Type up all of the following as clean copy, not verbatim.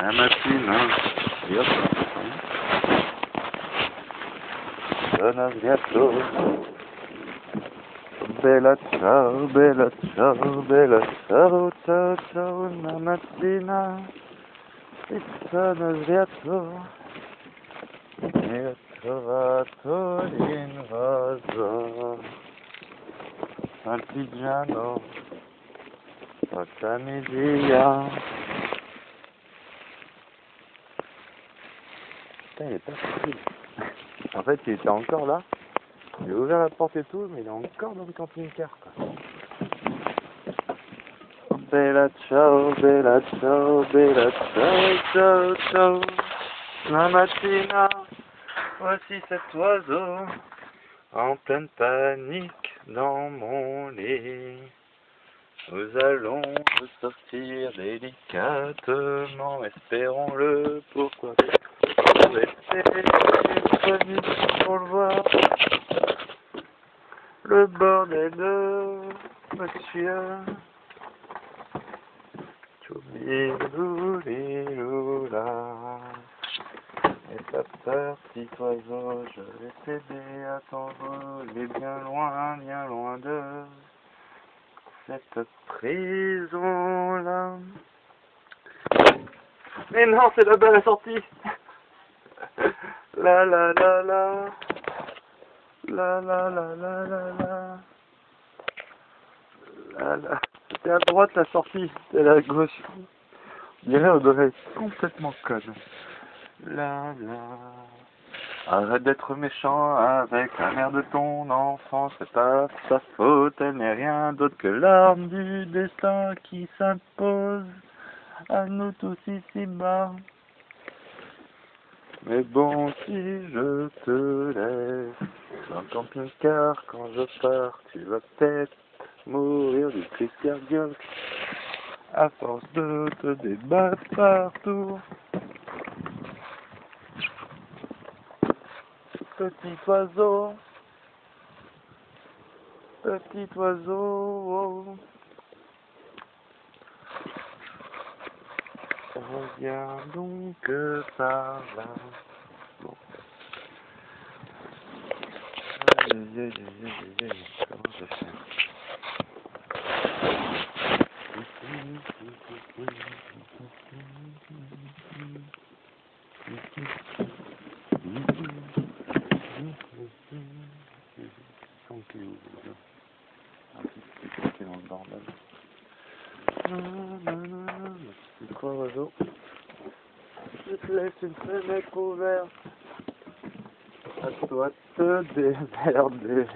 la mattina, io sono sghiatto. Bella ciao, bella ciao, bella ciao, ciao, ciao, una mattina mi sono sghiatto e ho trovato l'invaso, partigiano, portami via. Putain, il est pas sorti. En fait, il était encore là. Il a ouvert la porte et tout, mais il est encore dans le camping-car, quoi. Bella ciao, bella ciao, bella ciao, ciao, ciao. La mattina, voici cet oiseau en pleine panique dans mon lit. Nous allons le sortir délicatement, espérons-le, pourquoi pas. Pour le voir, le bordel de monsieur. Tchoubilouliloula. Et ta peur, petit oiseau, je vais t'aider à t'envoler bien loin de cette prison-là. Mais non, c'est là-bas la sortie. La la la la. La la la la la la. La la. C'était à droite la sortie, c'était à gauche. On dirait on devrait être complètement conne. La la. Arrête d'être méchant avec la mère de ton enfant, c'est pas sa faute, elle n'est rien d'autre que l'arme du destin qui s'impose à nous tous ici-bas. Mais bon, si je te laisse dans le camping-car quand je pars, tu vas peut-être mourir du crise cardiaque à force de te débattre partout. Petit oiseau, oh. Reviens donc par là. Bon. Comment je fais? C'est dans le bordel. C'est quoi, oiseau? Je te laisse une fenêtre ouverte. À toi de te démerder.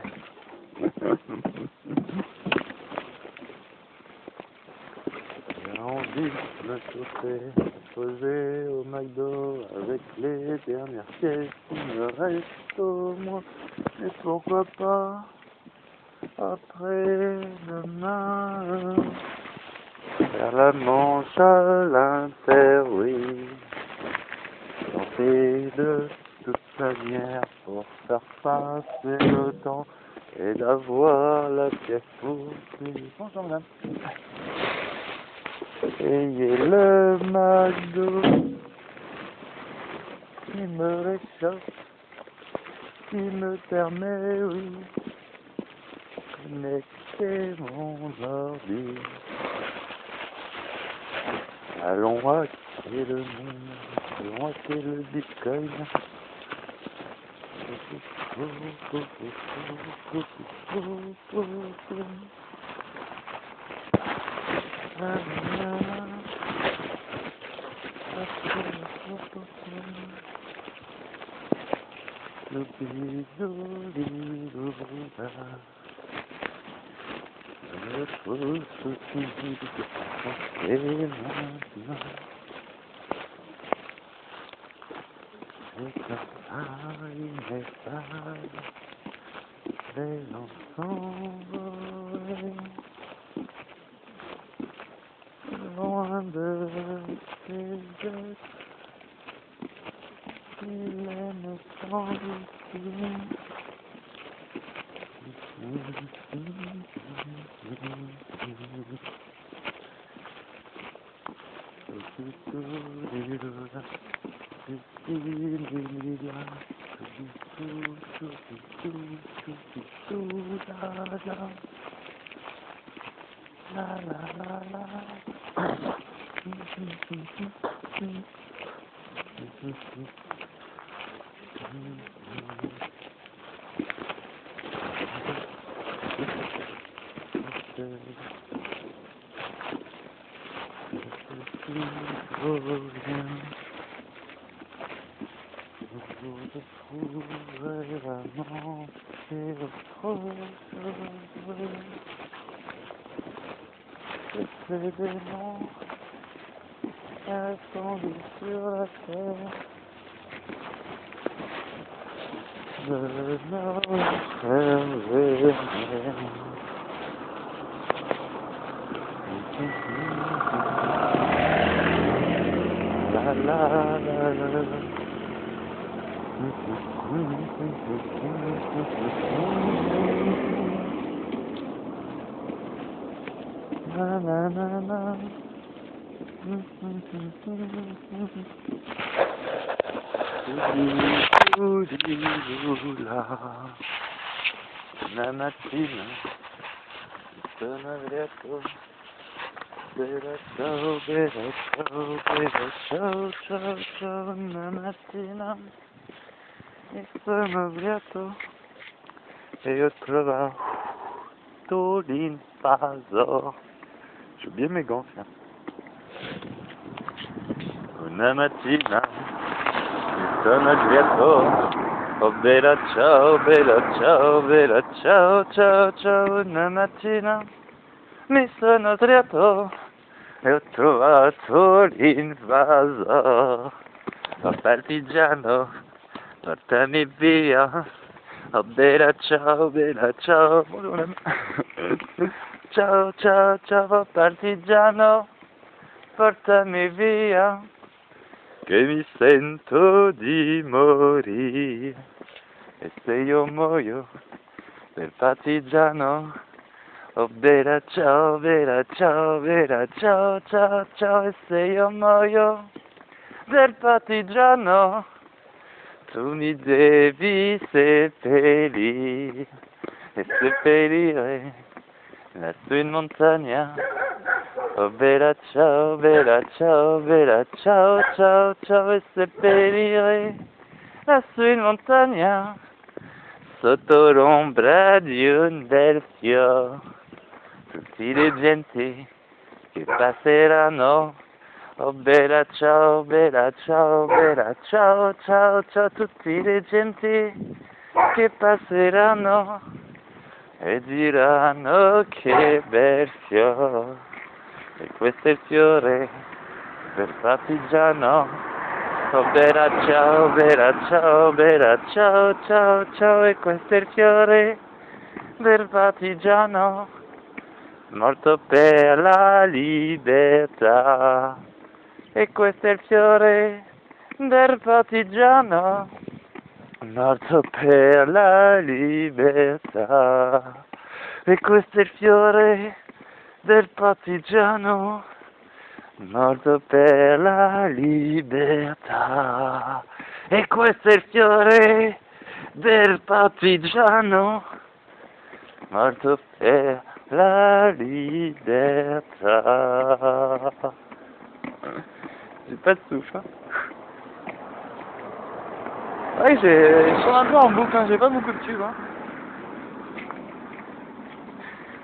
J'ai envie de me chauffer, de poser au McDo avec les dernières pièces qui me restent au moins. Et pourquoi pas après demain faire la manche à l'inter, oui. Tenter de toute manière pour faire passer le temps et d'avoir la pièce pour lui. Bonjour madame. Ayez le McDo qui me réchauffe, qui me permet, oui, connecter mon ordi. Allons hacker le monde, allons hacker le bitcoin. Loin de tes yeux, il aime tant ici. C'est des noms attendus sur la terre de nos frères et la la la la. Na na na na. La mattina sono lieto bella ciao ciao ciao la mattina e sono lieto e ho trovato l'invaso. J'ai oublié mes gants, tiens. Una mattina mi sono lieto. Oh bella ciao ciao ciao. Una mattina mi sono sdraiato e ho trovato l'invaso. Oh partigiano, portami via. Oh bella ciao ciao ciao ciao partigiano, portami via, che mi sento di morire. E se io muoio per partigiano, oh bella ciao ciao ciao, e se io muoio del partigiano, tu mi devi seppellire e seppellire lassù in montagna. Oh bella ciao ciao ciao, e seppellire lassù in montagna sotto l'ombra di un bel fiore tutti le genti che passeranno. Oh bella ciao ciao ciao, tutti le genti che passeranno e diranno che bel fiore, e questo è il fiore del partigiano. Oh bella ciao ciao, e questo è il fiore del partigiano, morto per la libertà. E questo è il fiore del partigiano, morto per la libertà. E questo è il fiore del partigiano, morto per la libertà. E questo è il fiore del partigiano, morto per la libertà. J'ai pas de souffle. Hein. Ouais, je tourne un peu en boucle, hein. J'ai pas beaucoup de tubes. Hein.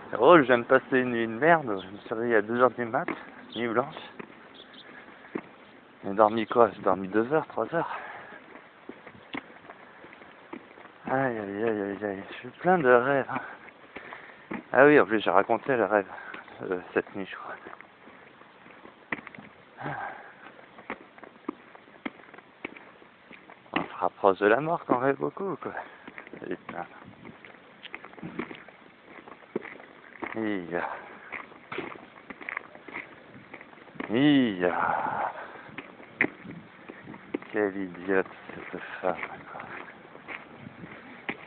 C'est drôle, je viens de passer une nuit de merde. Je me suis réveillé à 2h du mat, nuit blanche. J'ai dormi quoi? J'ai dormi 2h, 3h. Aïe aïe aïe aïe aïe, je suis plein de rêves. Hein. Ah oui, en plus j'ai raconté le rêve cette nuit, je crois. On se rapproche de la mort quand on rêve beaucoup, quoi. Putain. Quelle idiote cette femme, quoi.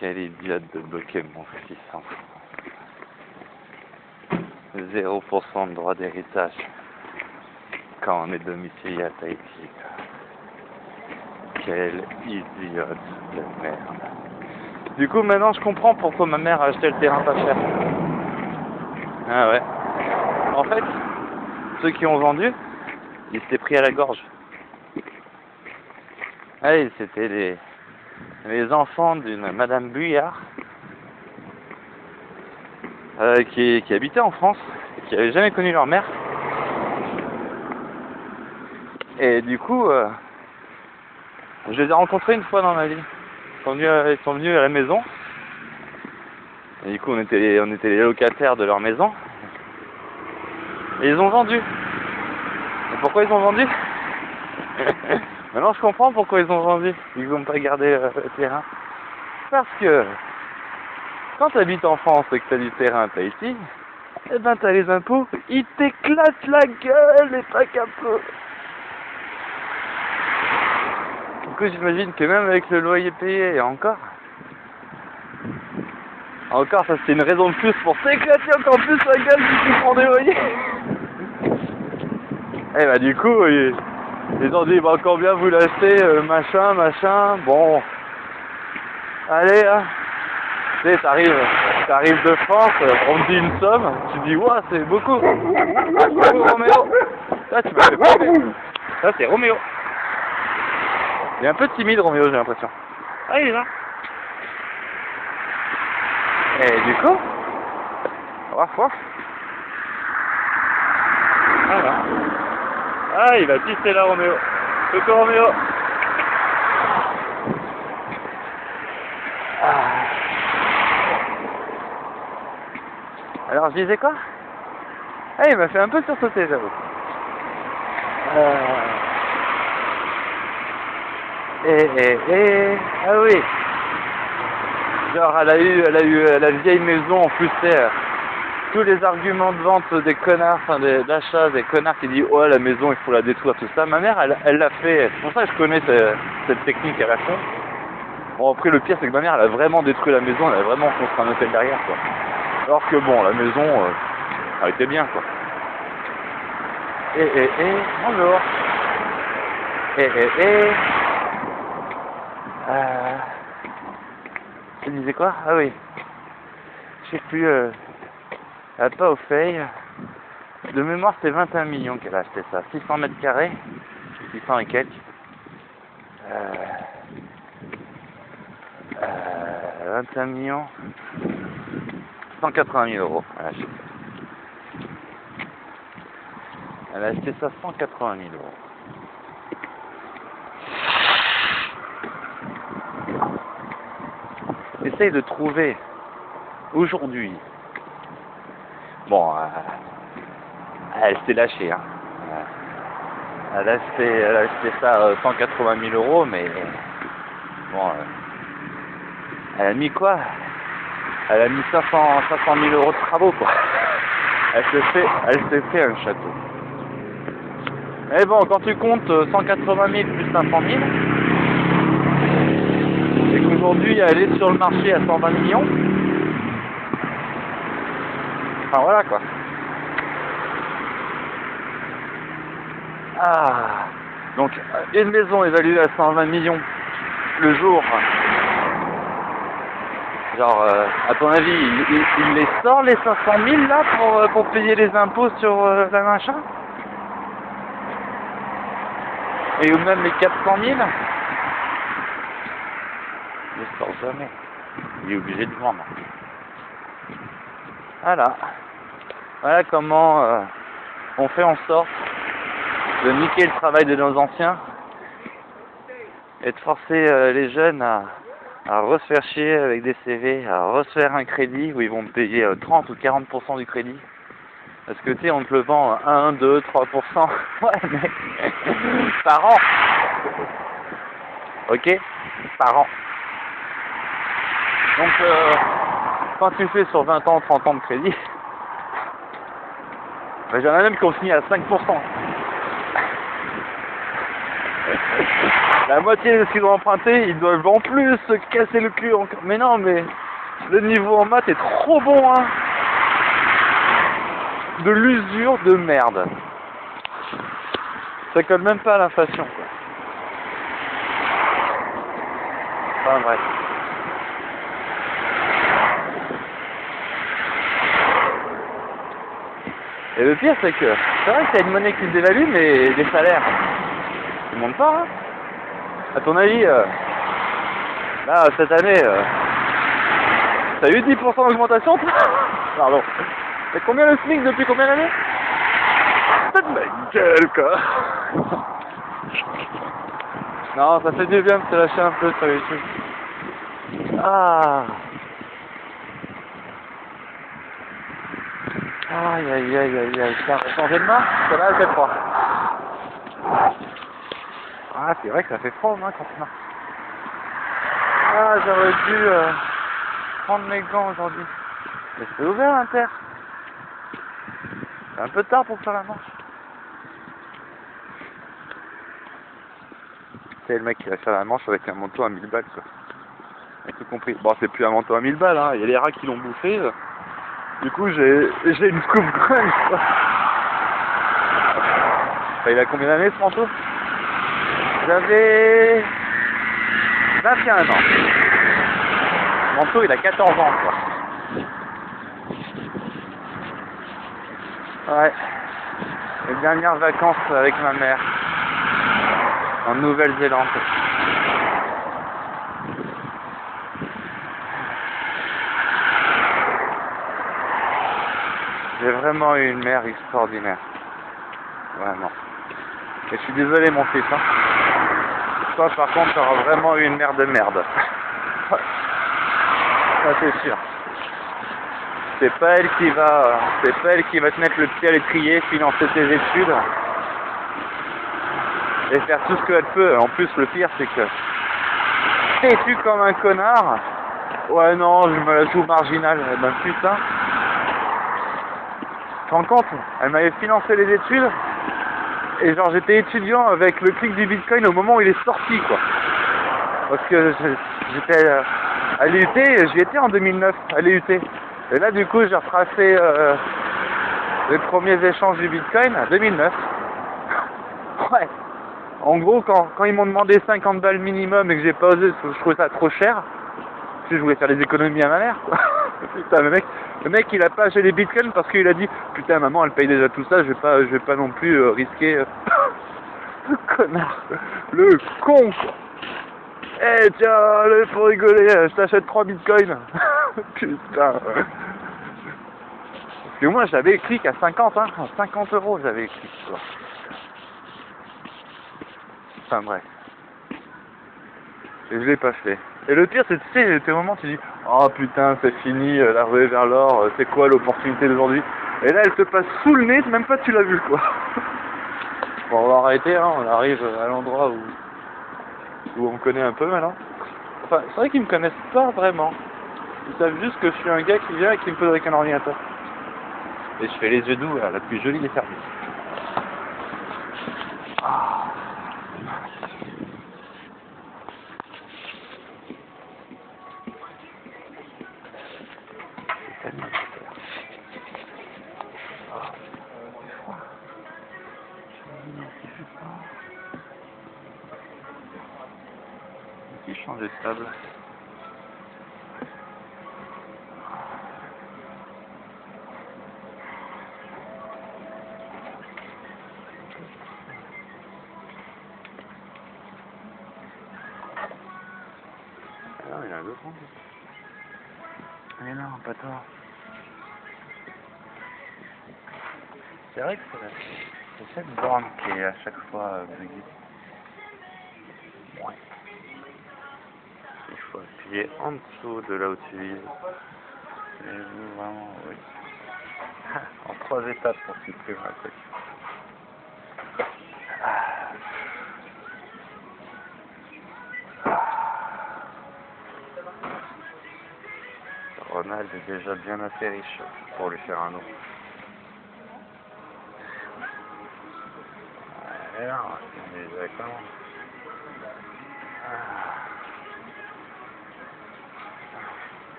Quelle idiote de bloquer mon fils enfant. 0% de droit d'héritage. quand on est domicilié à Tahiti. Quelle idiote de merde. Du coup, maintenant, je comprends pourquoi ma mère a acheté le terrain pas cher. Ah ouais. En fait, ceux qui ont vendu, ils s'étaient pris à la gorge. Ah, c'était les enfants d'une Madame Buyard qui habitait en France, qui n'avait jamais connu leur mère. Et du coup, je les ai rencontrés une fois dans ma vie. Ils sont venus à la maison. Et du coup, on était les locataires de leur maison. Et ils ont vendu. Et pourquoi ils ont vendu? Maintenant, je comprends pourquoi ils ont vendu. Ils n'ont pas gardé le terrain. Parce que quand tu habites en France et que tu as du terrain à Tahiti, eh ben t'as les impôts, ils t'éclatent la gueule et pas qu'un peu. Du coup, j'imagine que même avec le loyer payé, et encore, ça c'est une raison de plus pour t'éclater encore plus la gueule si tu prends des loyers. Et bah du coup, ils ont dit, bah combien vous l'achetez, machin, bon, allez, hein. Tu sais, t'arrives de France, on te dit une somme, tu dis, ouah, c'est beaucoup. Ah, c'est vous, Roméo. Là, tu m'as fait pleurer. Ça, c'est Roméo. Il est un peu timide, Roméo, j'ai l'impression. Ah, il est là. Et du coup, voilà. Ah, il va pisser là, Roméo. Coucou, Roméo. Alors, je disais quoi? Ah, il m'a fait un peu sursauter, j'avoue. Ah oui. Genre, elle a eu la vieille maison, en plus, c'est tous les arguments de vente des connards, enfin d'achat, des connards qui disent, ouais, la maison, il faut la détruire, tout ça. Ma mère, elle l'a fait. C'est pour ça que je connais cette technique à la con. Bon, après, le pire, c'est que ma mère, elle a vraiment détruit la maison, elle a vraiment construit un hôtel derrière, quoi. Alors que bon, la maison, elle était bien, quoi. Bonjour. Tu disais quoi? Ah oui. Je sais plus, elle a pas au fait. De mémoire, c'est 21 millions qu'elle a acheté ça. 600 mètres carrés. 600 et quelques. 21 millions. 180 000 euros. Elle a acheté ça 180 000 euros. Essaye de trouver aujourd'hui. Bon, elle s'est lâchée, hein. Elle a acheté ça 180 000 euros, mais bon, elle a mis quoi? Elle a mis 500 000 euros de travaux, quoi. Elle s'est fait un château. Mais bon, quand tu comptes 180 000 plus 500 000, et qu'aujourd'hui elle est sur le marché à 120 millions, enfin voilà quoi. Ah, donc une maison évaluée à 120 millions le jour. Genre, à ton avis, il les sort les 500 000 là pour payer les impôts sur la machin? Et ou même les 400 000? Il les sort jamais. Il est obligé de vendre. Voilà comment on fait en sorte de niquer le travail de nos anciens et de forcer les jeunes à se faire chier avec des CV, à se faire un crédit où ils vont me payer 30 ou 40% du crédit. Parce que tu sais, on te le vend 1, 2, 3%. Ouais, mec. Par an. Ok? Par an. Donc, quand tu fais sur 20 ans, 30 ans de crédit, ben, j'en ai même qui ont fini à 5%. La moitié de ce qu'ils ont emprunté, ils doivent en plus se casser le cul encore. Mais non, mais le niveau en maths est trop bon, hein. De l'usure de merde. Ça colle même pas à l'inflation, quoi. Enfin bref. Et le pire, c'est que c'est vrai qu'il y a une monnaie qui se dévalue, mais les salaires, ils montent pas, hein. À ton avis, là, cette année, t'as eu 10% d'augmentation? Pardon. C'est combien le SMIC depuis combien d'années? Peut-être ma gueule, quoi. Non, ça fait du bien de se lâcher un peu sur les trucs. Ah. Aïe, aïe, aïe, aïe, aïe. Tiens, on va changer de main, parce que là, elle fait froid. Ah, c'est vrai que ça fait froid, hein, quand tu marches. Ah, j'aurais dû prendre mes gants aujourd'hui. Mais c'est ouvert, l'inter. C'est un peu tard pour faire la marche. C'est le mec qui va faire la manche avec un manteau à 1000 balles, quoi. J'ai tout compris. Bon, c'est plus un manteau à 1000 balles, hein. Il y a les rats qui l'ont bouffé. Du coup, j'ai une coupe grunge, quoi. Enfin, il a combien d'années, ce manteau? J'avais 21 ans. Le manteau, il a 14 ans, quoi. Ouais. Les dernières vacances avec ma mère. En Nouvelle-Zélande. J'ai vraiment eu une mère extraordinaire. Vraiment. Et je suis désolé, mon fils, hein. Toi, par contre, tu auras vraiment eu une mère de merde. Ça, c'est sûr. C'est pas elle qui va te mettre le pied à l'étrier, financer tes études et faire tout ce qu'elle peut. En plus, le pire, c'est que t'es-tu comme un connard? Ouais, non, je me la joue marginale. Eh ben putain. Tu te rends compte? Elle m'avait financé les études et genre j'étais étudiant avec le clic du Bitcoin au moment où il est sorti, quoi. Parce que j'étais à l'IUT, j'y étais en 2009 à l'IUT. Et là, du coup, j'ai retracé les premiers échanges du Bitcoin à 2009. Ouais. En gros, quand ils m'ont demandé 50 balles minimum et que j'ai pas osé, parce que je trouvais ça trop cher, parce que je voulais faire des économies à ma mère, quoi. Putain, le mec, il a pas acheté les bitcoins parce qu'il a dit, putain, maman, elle paye déjà tout ça, je vais pas non plus risquer. Le connard, le con, quoi. Eh, tiens, allez, pour rigoler, je t'achète 3 bitcoins. Putain. Parce que moi, j'avais clic à 50, hein, 50 €, j'avais clic, quoi. Enfin, bref. Et je l'ai pas fait. Et le pire, c'est, tu sais, tes moments, tu dis, oh putain, c'est fini, la ruée vers l'or, c'est quoi l'opportunité d'aujourd'hui? Et là, elle te passe sous le nez, même pas tu l'as vu, quoi. Bon, on va arrêter, hein, on arrive à l'endroit où on me connaît un peu maintenant. Enfin, c'est vrai qu'ils me connaissent pas vraiment. Ils savent juste que je suis un gars qui vient et qui me pose avec un ordinateur. Et je fais les yeux doux, la plus jolie des services. Ah. C'est tellement super. Ah. C'est froid. Qui change de table. Ah, il y a un autre. Mais non, pas toi. C'est vrai que c'est cette borne qui est à chaque fois buggée. Ouais. Il faut appuyer en dessous de là où tu vises. Et vous, vraiment, oui. En 3 étapes pour supprimer un truc. Ronald est déjà bien assez riche pour lui faire un autre. Alors, c'est déjà comment?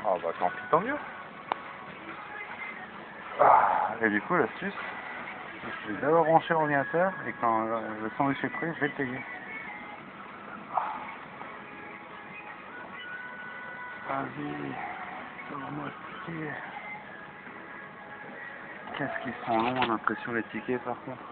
Ah bah tant pis, tant mieux. Ah, et du coup, l'astuce, je vais d'abord brancher l'ordinateur et quand le sandwich est prêt, je vais le payer. Vas-y, donne-moi ce ticket. Qu'est-ce qu'ils sont longs, on a l'impression les tickets par contre.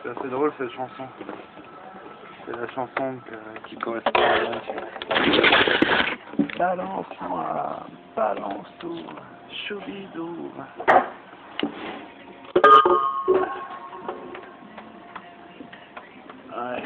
C'est assez drôle cette chanson. C'est la chanson qui correspond à moi. Balance-moi, balance tout, choubidou. Ouais.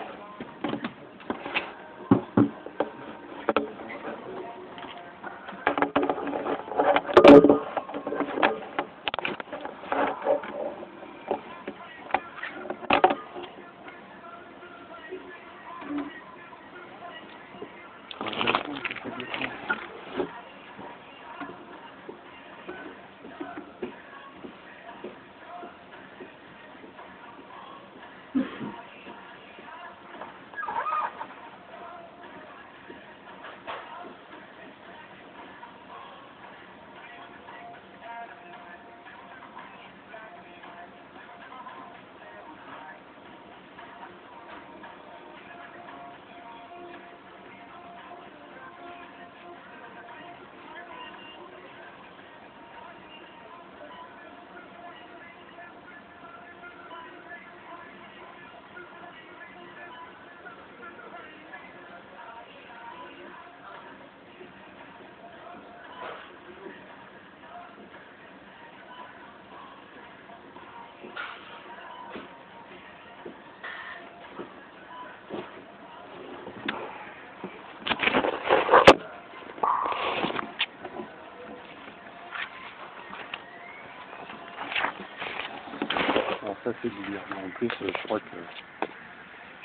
Alors ça c'est du bien. En plus je crois que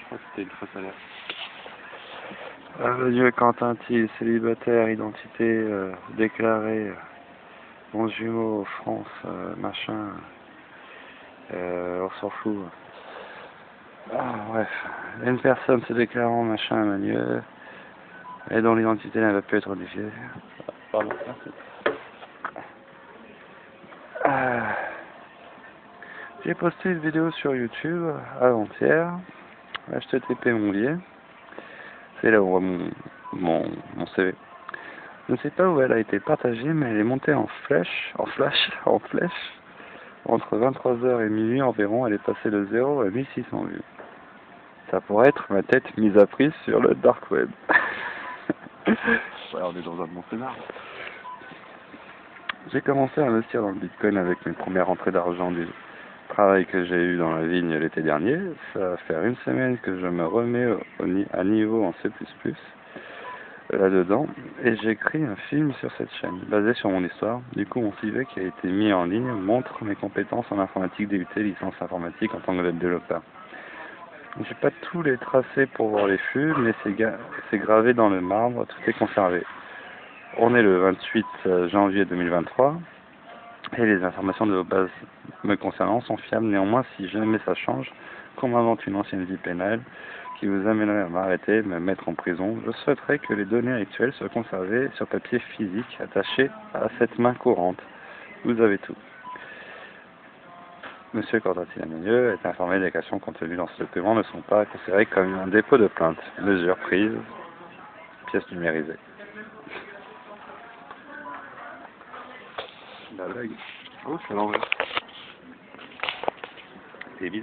c'était une fausse alerte. Dieu Quentin Thiel, célibataire, identité déclarée, bon jumeau, France, machin, on s'en fout. Ah, bref, une personne se déclarant machin Emmanuel, et dont l'identité n'avait pu être modifiée. Pardon, merci. J'ai posté une vidéo sur YouTube avant-hier, HTTP mon lié, c'est là où on voit mon CV. Je ne sais pas où elle a été partagée, mais elle est montée en flèche, entre 23h et minuit environ, elle est passée de 0 à 1600 vues. Ça pourrait être ma tête mise à prix sur le dark web. Ouais, on est dans un bon scénario. J'ai commencé à investir dans le bitcoin avec mes premières rentrées d'argent du travail que j'ai eu dans la vigne l'été dernier. Ça va faire une semaine que je me remets à niveau en C++ là-dedans, et j'écris un film sur cette chaîne, basé sur mon histoire. Du coup, mon CV qui a été mis en ligne montre mes compétences en informatique DUT, licence informatique en tant que web développeur. J'ai pas tous les tracés pour voir les flux, mais c'est gravé dans le marbre, tout est conservé. On est le 28 janvier 2023, et les informations de vos bases me concernant sont fiables. Néanmoins, si jamais ça change, qu'on m'invente une ancienne vie pénale qui vous amènerait à m'arrêter, me mettre en prison, je souhaiterais que les données actuelles soient conservées sur papier physique attaché à cette main courante. Vous avez tout. Monsieur Cordatil-Amilieu est informé des questions contenues dans ce document ne sont pas considérées comme un dépôt de plainte. Mesures prises, pièces numérisées. La blague. Oh, c'est à l'envers.